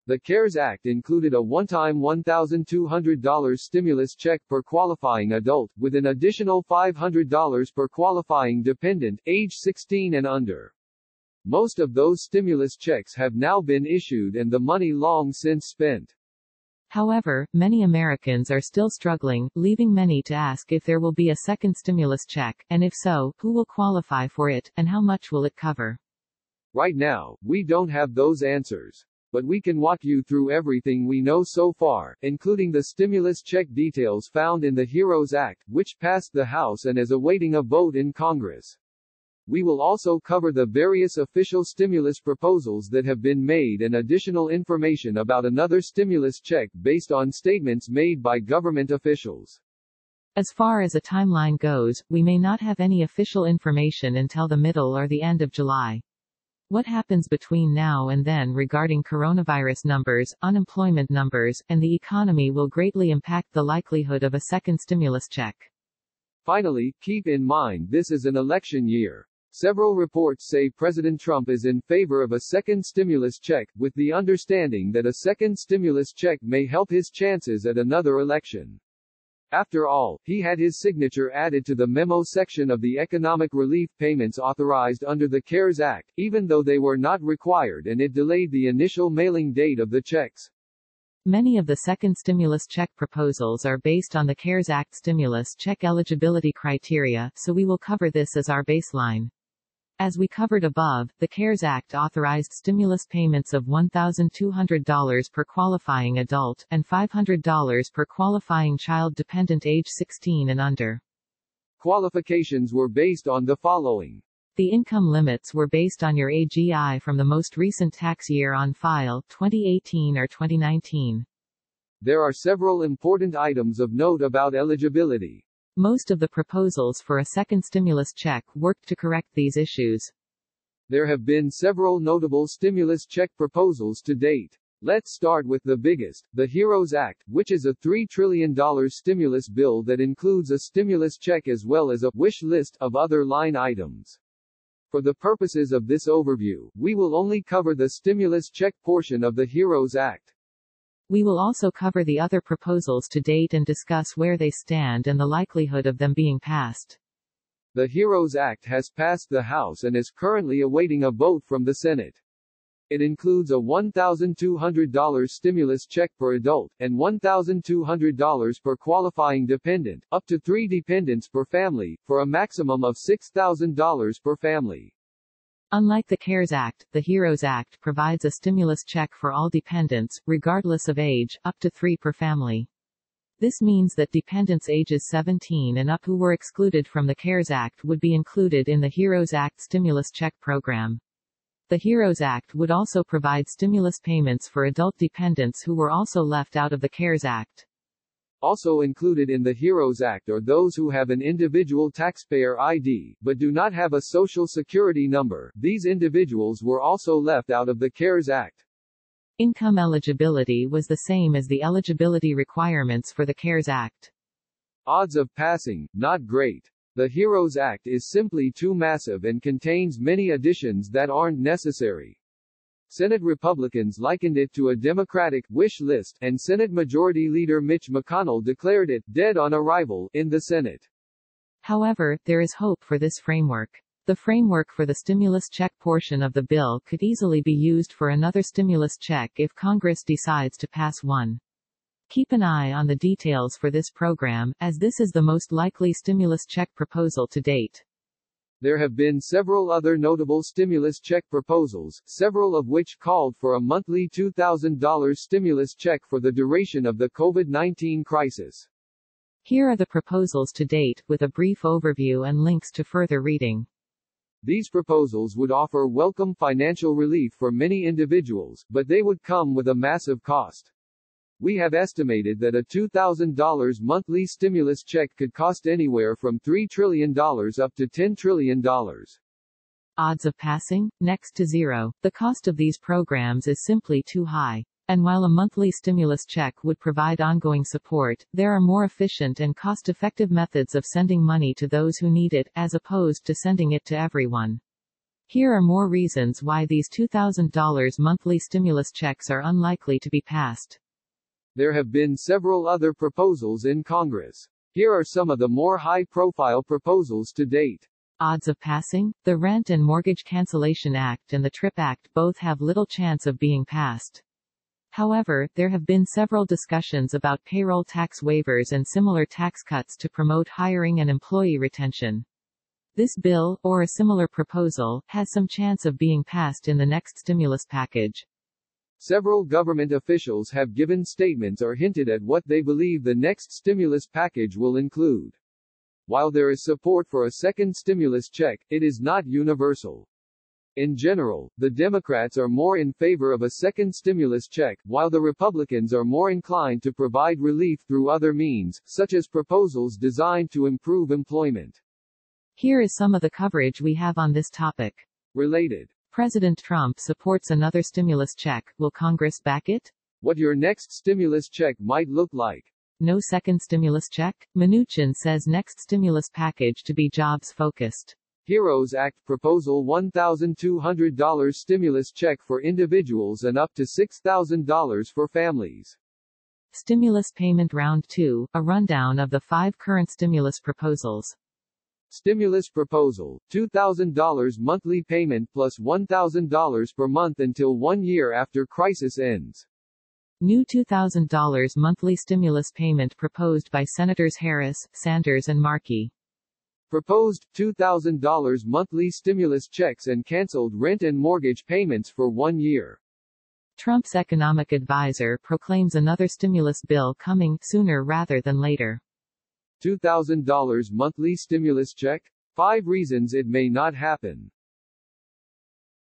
The CARES Act included a one-time $1,200 stimulus check per qualifying adult, with an additional $500 per qualifying dependent, age 16 and under. Most of those stimulus checks have now been issued and the money long since spent. However, many Americans are still struggling, leaving many to ask if there will be a second stimulus check, and if so, who will qualify for it, and how much will it cover? Right now, we don't have those answers. But we can walk you through everything we know so far, including the stimulus check details found in the HEROES Act, which passed the House and is awaiting a vote in Congress. We will also cover the various official stimulus proposals that have been made and additional information about another stimulus check based on statements made by government officials. As far as a timeline goes, we may not have any official information until the middle or the end of July. What happens between now and then regarding coronavirus numbers, unemployment numbers, and the economy will greatly impact the likelihood of a second stimulus check. Finally, keep in mind this is an election year. Several reports say President Trump is in favor of a second stimulus check, with the understanding that a second stimulus check may help his chances at another election. After all, he had his signature added to the memo section of the economic relief payments authorized under the CARES Act, even though they were not required, and it delayed the initial mailing date of the checks. Many of the second stimulus check proposals are based on the CARES Act stimulus check eligibility criteria, so we will cover this as our baseline. As we covered above, the CARES Act authorized stimulus payments of $1,200 per qualifying adult, and $500 per qualifying child dependent age 16 and under. Qualifications were based on the following. The income limits were based on your AGI from the most recent tax year on file, 2018 or 2019. There are several important items of note about eligibility. Most of the proposals for a second stimulus check worked to correct these issues. There have been several notable stimulus check proposals to date. Let's start with the biggest, the HEROES Act, which is a $3 trillion stimulus bill that includes a stimulus check as well as a wish list of other line items. For the purposes of this overview, we will only cover the stimulus check portion of the HEROES Act. We will also cover the other proposals to date and discuss where they stand and the likelihood of them being passed. The HEROES Act has passed the House and is currently awaiting a vote from the Senate. It includes a $1,200 stimulus check per adult, and $1,200 per qualifying dependent, up to 3 dependents per family, for a maximum of $6,000 per family. Unlike the CARES Act, the HEROES Act provides a stimulus check for all dependents, regardless of age, up to 3 per family. This means that dependents ages 17 and up who were excluded from the CARES Act would be included in the HEROES Act stimulus check program. The HEROES Act would also provide stimulus payments for adult dependents who were also left out of the CARES Act. Also included in the HEROES Act are those who have an individual taxpayer ID, but do not have a Social Security number. These individuals were also left out of the CARES Act. Income eligibility was the same as the eligibility requirements for the CARES Act. Odds of passing, not great. The HEROES Act is simply too massive and contains many additions that aren't necessary. Senate Republicans likened it to a Democratic wish list, and Senate Majority Leader Mitch McConnell declared it dead on arrival in the Senate. However, there is hope for this framework. The framework for the stimulus check portion of the bill could easily be used for another stimulus check if Congress decides to pass one. Keep an eye on the details for this program, as this is the most likely stimulus check proposal to date. There have been several other notable stimulus check proposals, several of which called for a monthly $2,000 stimulus check for the duration of the COVID-19 crisis. Here are the proposals to date, with a brief overview and links to further reading. These proposals would offer welcome financial relief for many individuals, but they would come with a massive cost. We have estimated that a $2,000 monthly stimulus check could cost anywhere from $3 trillion up to $10 trillion. Odds of passing? Next to zero. The cost of these programs is simply too high. And while a monthly stimulus check would provide ongoing support, there are more efficient and cost-effective methods of sending money to those who need it, as opposed to sending it to everyone. Here are more reasons why these $2,000 monthly stimulus checks are unlikely to be passed. There have been several other proposals in Congress. Here are some of the more high-profile proposals to date. Odds of passing? The Rent and Mortgage Cancellation Act and the TRIP Act both have little chance of being passed. However, there have been several discussions about payroll tax waivers and similar tax cuts to promote hiring and employee retention. This bill, or a similar proposal, has some chance of being passed in the next stimulus package. Several government officials have given statements or hinted at what they believe the next stimulus package will include. While there is support for a second stimulus check, it is not universal. In general, the Democrats are more in favor of a second stimulus check, while the Republicans are more inclined to provide relief through other means, such as proposals designed to improve employment. Here is some of the coverage we have on this topic. Related. President Trump supports another stimulus check. Will Congress back it? What your next stimulus check might look like. No second stimulus check? Mnuchin says next stimulus package to be jobs-focused. HEROES Act proposal $1,200 stimulus check for individuals and up to $6,000 for families. Stimulus payment round 2, a rundown of the 5 current stimulus proposals. Stimulus proposal, $2,000 monthly payment plus $1,000 per month until 1 year after crisis ends. New $2,000 monthly stimulus payment proposed by Senators Harris, Sanders and Markey. Proposed, $2,000 monthly stimulus checks and canceled rent and mortgage payments for 1 year. Trump's economic advisor proclaims another stimulus bill coming sooner rather than later. $2,000 monthly stimulus check? 5 reasons it may not happen.